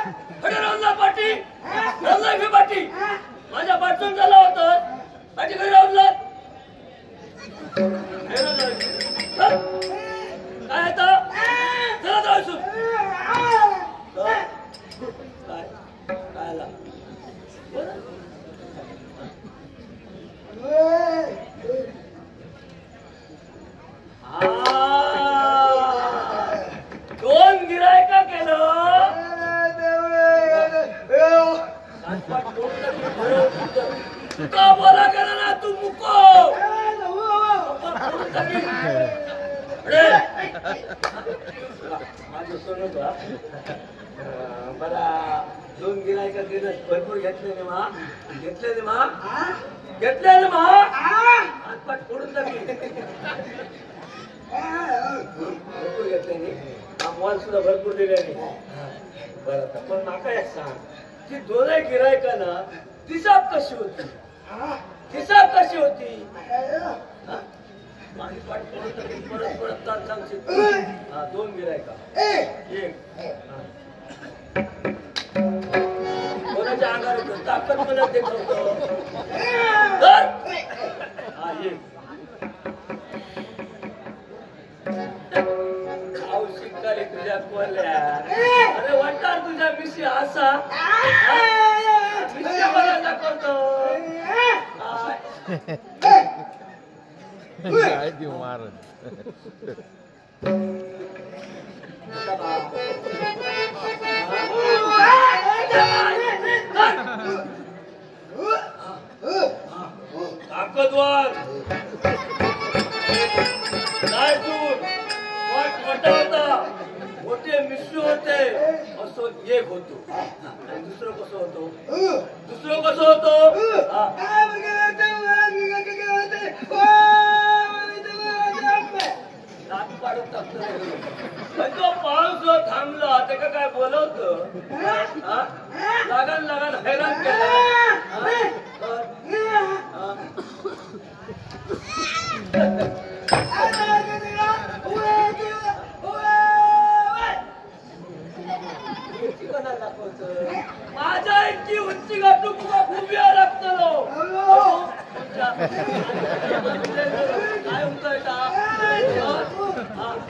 अरे रामला पाटी रामला घे पाटी माझ्या पाठून झाला होता पाटी घरी रामला काय आता चला जाऊ काय काय आला दोन गिरायका केलं का बोला केला ना तू मुको माझं सोनं का मला दोन गिरायका केलं भरपूर घेतले ना मा हातपाट फोडून टाकली भरपूर घेतले नाही मॉल सुद्धा भरपूर दिले नाही बरं पण माका एक सांग ती दोन्ही गिरायका ना दिसाब कशी होती माझी पाठ परत तास सांगशील दोन गिरायका एक कोणाच्या अंगावर होतं ताकद मला देखवतो शिकाले तुझ्या कोल्या अरे वाटणार तुझ्या मिशी असा मिशी मला दाखवतो काय देऊ मार ताकदवार काय तू मोठा होता मोठे मिश्र होते असो एक होतो दुसरं कसं होतो नाक पाडून टाकतो तो पाऊस जो थांबला ते का काय बोलवतो लगान हैराण केला माझ्या इतकी उंची गाठू तुला खूप वेळ लागतो काय होतंय का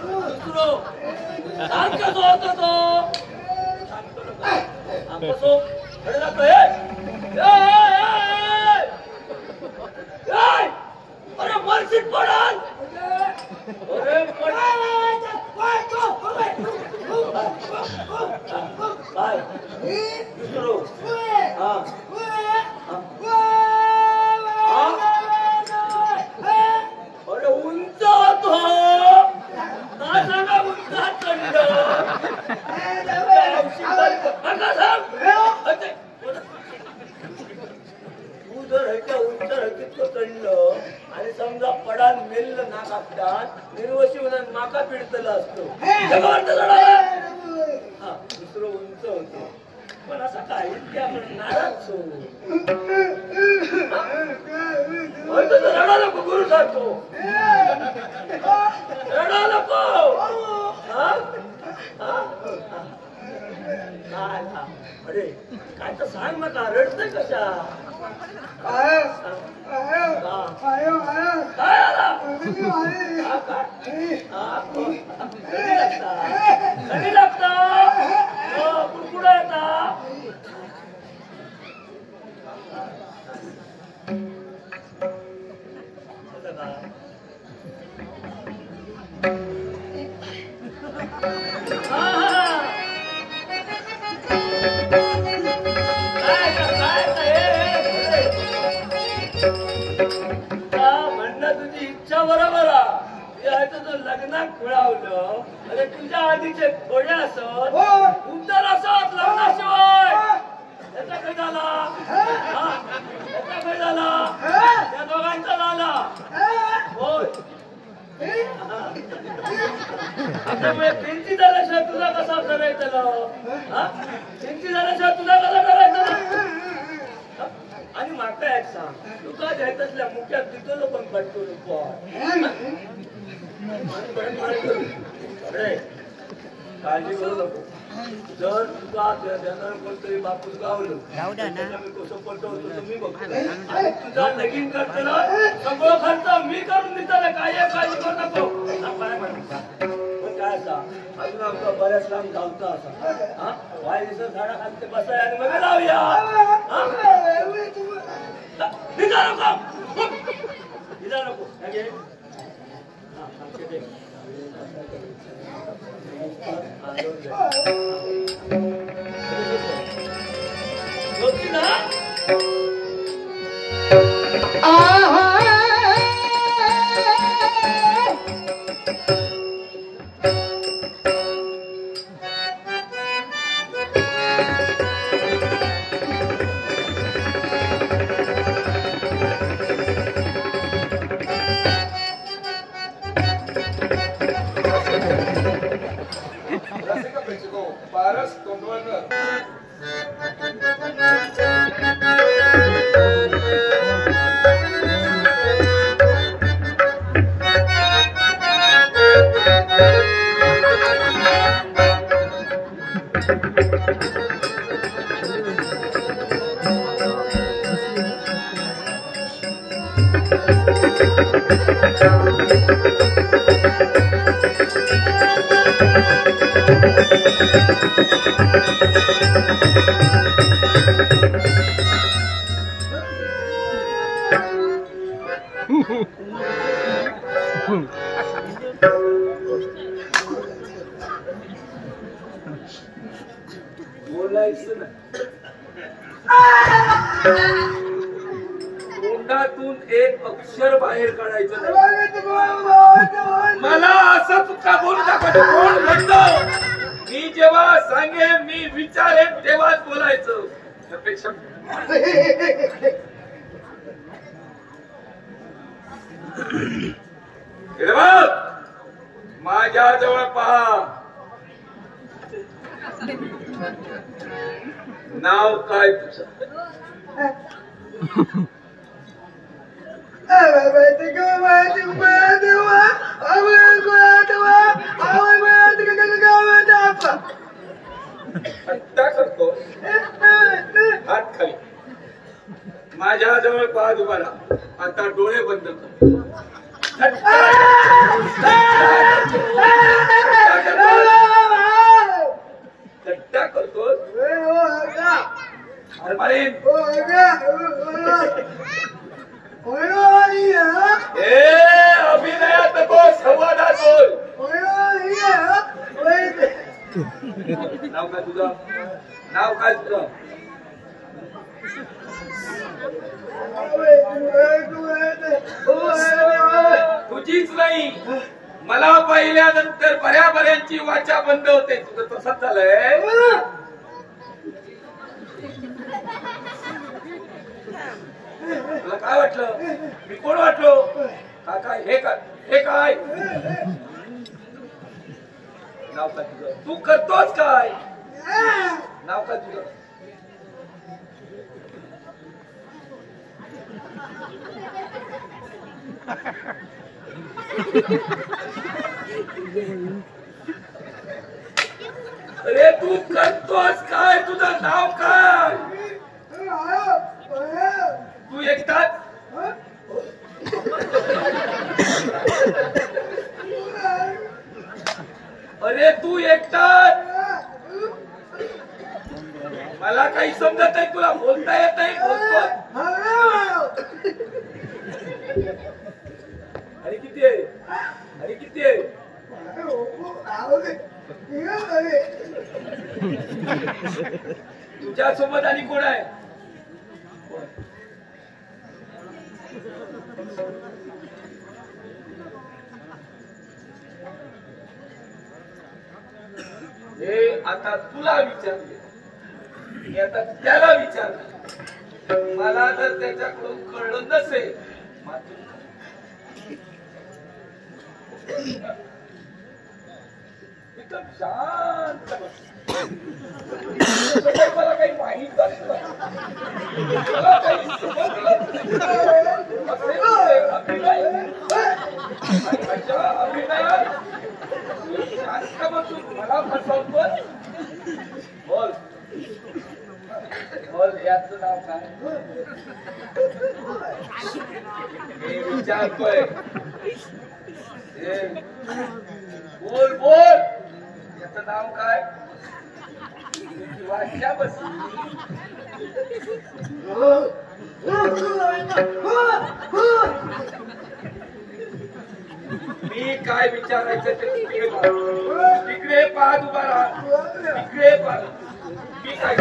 दुसरं सांग कसं होतं तो कसो खडे लागतोय अरे मर्जीत पडाल अरे काय दुसरं अरे उंच होतो ना सांगा उंच चढ तू जर ह्याच्या उंच तितकं चढलं आणि समजा पडान मेललं नाक आपल्यात निर्वशी होणार माका पिडतलं असतो दुसरं उंच होतो पण असा काय की आपण नाराज रडा नको गुरु सारखो रडा नको अरे काय तर सांग नका रडतय कशा काय आला कधी लागता कुडकुडा येता तुझी इच्छा बरोबर लग्नात खुळावलं अरे तुझ्या आधीचे थोडे असत उद्धार असत लग्नाशिवाय त्याचा काय झाला त्या दोघांचा झाला होय चिंती झाल्याशिवाय तुझा कसा करायचं चिंती झाल्याशिवाय तुझा कसा करायचं आणि माका एक सांग तुका द्यायच असल्या मुख्यात तिथं पण कटतो काळजी करू नको. जर तुझा त्यानं कोणतरी बापूस गावलं मी कसं पटवतो तुम्ही बघतो. आणि तुझा लगीन करताना सगळं खर्च मी करून देताना काय काळजी करू नको. पण काय असा अजून आमचा बऱ्याच लांब गावचा असा हा वाय दिसत झाडाखाली बसाय आणि मग लावूया. निघा नको निघा नको तोंडातून एक अक्षर बाहेर काढायचं नाही. मला असं तुका बोलू दाखवायचं. कोण म्हणतो मी जेव्हा सांगेन मी विचारेन तेव्हाच बोलायचं. त्यापेक्षा माझ्या जवळ पहा. नाव काय तुझं? करतो हात खाली. माझ्या जवळ पहा तुम्हाला. आता डोळे बंद कर. थट्टा करतो. अभिनयात नको संवादात बोल. नाव काय तुझं? नाव काय तुझं? तुझीच नाही मला पाहिल्यानंतर बऱ्याबऱ्यांची वाचा बंद होते. तुझं तसंच झालंय. तुला काय वाटलं? मी कोण वाटलो? काय हे काय हे काय? नाव काय तुझं? तू करतोच काय? नाव काय तुझं? अरे तू करतोस काय? तुझं नाव काय? तू एकटाच? अरे तू एकटाच? मला काही समजत नाही. तुला बोलता येत नाही? बोलतो. आणि किती आहे? आणि किती आहे? तुझ्या सोबत आणि कोण आहे? हे आता तुला विचारले. मी आता त्याला विचारलं. मला जर त्याच्याकडून कळलं नसेल एकदम शांत मला काही माहित अभिनयात का मग तू मला फसवतोय? बोल बोल, याचं नाव काय? मी विचारतोय. बोल बोल, याचं नाव काय? वाक्या बसली. मी काय विचारायचं ते तिकडे पहा. तिकडे पाहत उभा राहा. तिकडे पहा. मी काय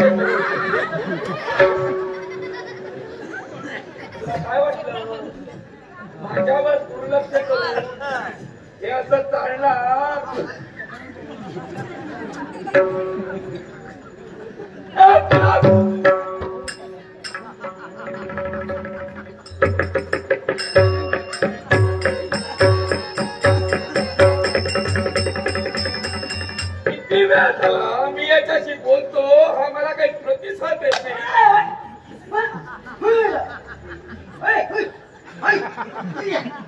काय वाटलं माझ्यावर दुर्लक्ष करून हे असं चालणार? किती वेळ झाला मी याच्याशी बोलतो, हा मला काही प्रतिसाद देत नाही.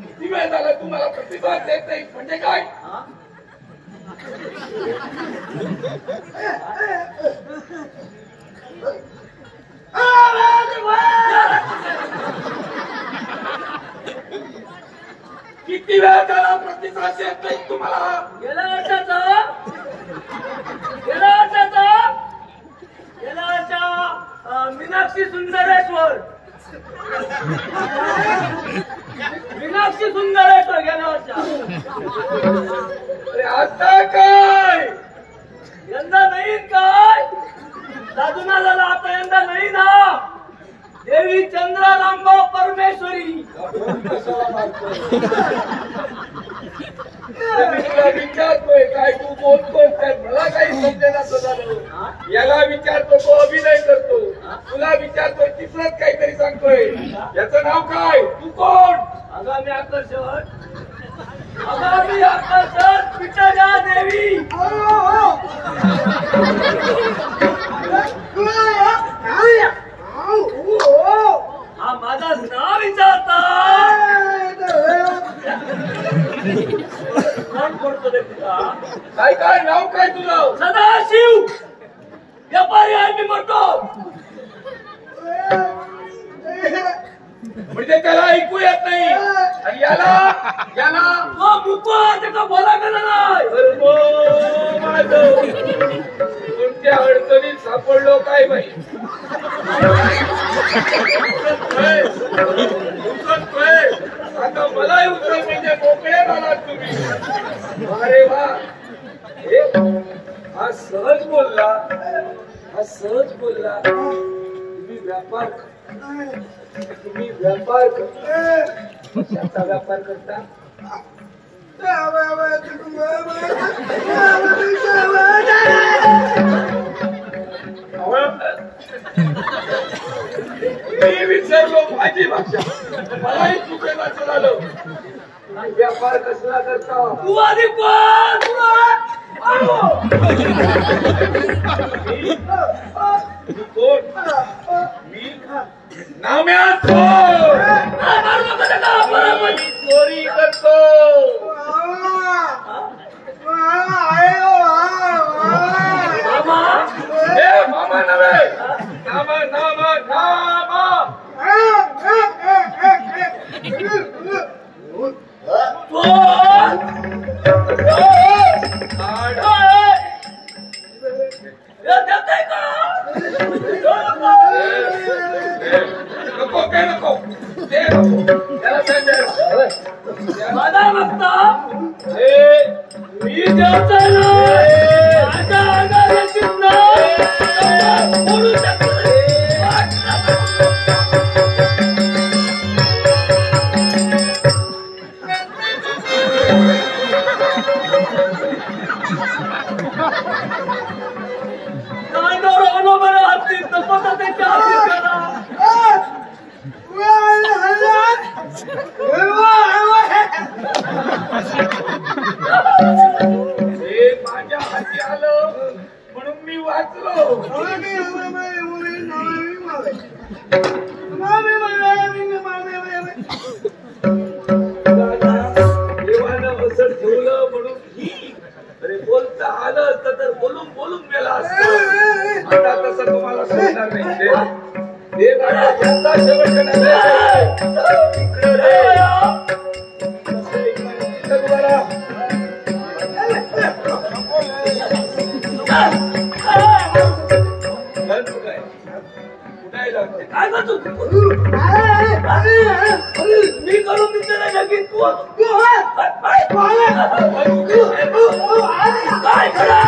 किती वेळ झाला तुम्हाला प्रतिसाद देत नाही म्हणजे काय? किती वेळ झाला प्रतिसाद देत नाही तुम्हाला? गेल्या वर्षाचा मीनाक्षी सुंदरेश्वर गेल्या वर्षा. आता काय यंदा नाही काय? साधूना झाला आता यंदा नाही ना. देवी चंद्रालांबा परमेश्वरी. विचारतोय काय तू बोलतोय काय? मला काही समजेना झालं. याला विचारतो तो अभिनय करतो, तुला विचारतोय तिसरंच काहीतरी सांगतोय. याचं नाव काय? तू कोण? आगामी आकर्षण पिठाच्या देवी. हा माझा नाव विचारता काय काय नाव काय तुझं? सदाशिव. व्यापारी आहे मी म्हणतो. म्हणजे त्याला ऐकू येत नाही. आणि याला याला त्याचा बोला गेला नाही. कोणत्या अडचणीत सापडलो काय बाई? आता मलाही उचल म्हणजे मोकळे झालात तुम्ही. अरे वा, हा सहज बोलला, हा सहज बोलला. तुम्ही व्यापार कशाचा व्यापार करता? मी विसरलो माझी भाषा, मलाही चुकेला झालं. व्यापार कसला करता? तू आधी कोण? कोण? मी नाम्या चोरी करतो. मामा नव्हे, नामा नामा नामा. नको काय नको ते नको त्याला माझा बघता मी देवता माझ्या अंगाला चिन्ह बोलू शकतो. माझ्या हाती आलं म्हणून मी वाचलो. देवानं असं ठेवलं म्हणून ही. अरे बोलता आलं असतं तर बोलून बोलून गेला असतं. आता तसं तुम्हाला सोडणार नाही. दे दादा, यांचा शेवट करणार काय करतो मी करून दिसते लगीन तू काय करा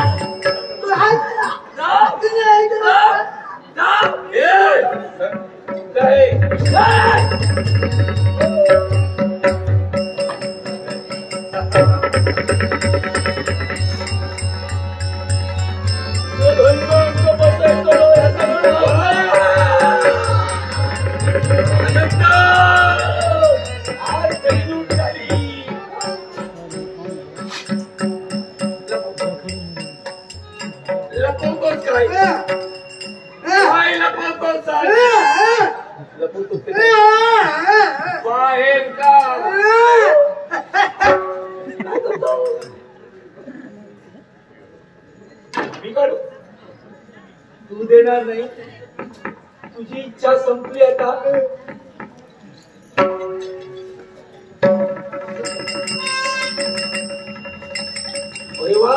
तू देणार नाही तुझी इच्छा संपली आता अरे वा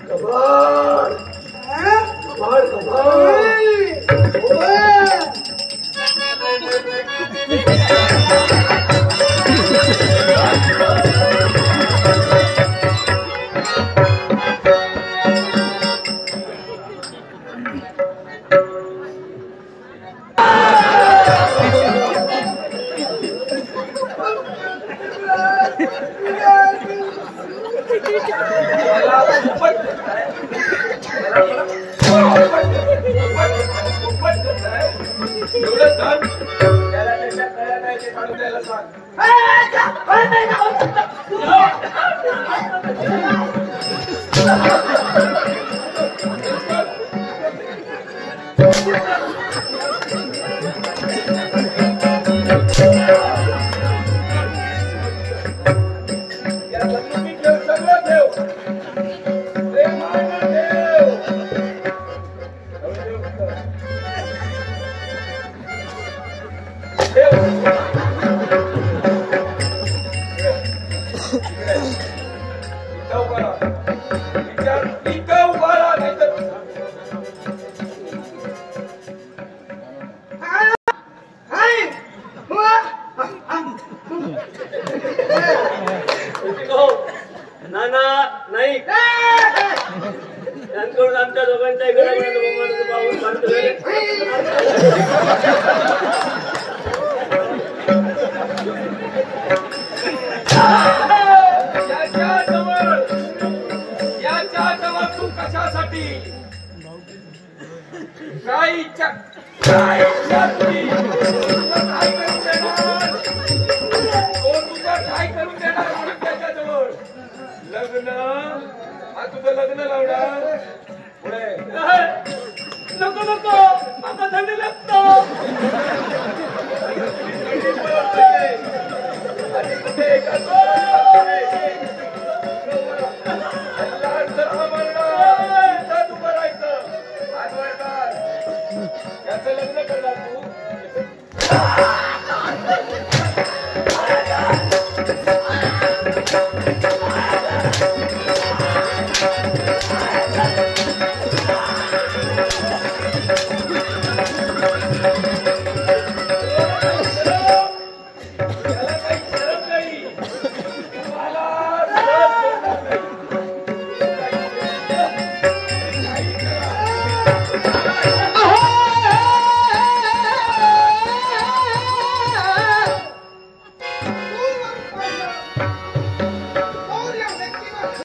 कबाड कबाड कबाड नाही त्यांकडून आमच्या दोघांच्या याच्या जवळ तू कशासाठी काय इच्छा काय इच्छा तुझी काय करून देणार कोण तुझं काय करून देणार म्हणून त्याच्याजवळ लग्न हा तुझं लग्न लावणार पुढे नको नको आता थंडी लागतो आणि कुठे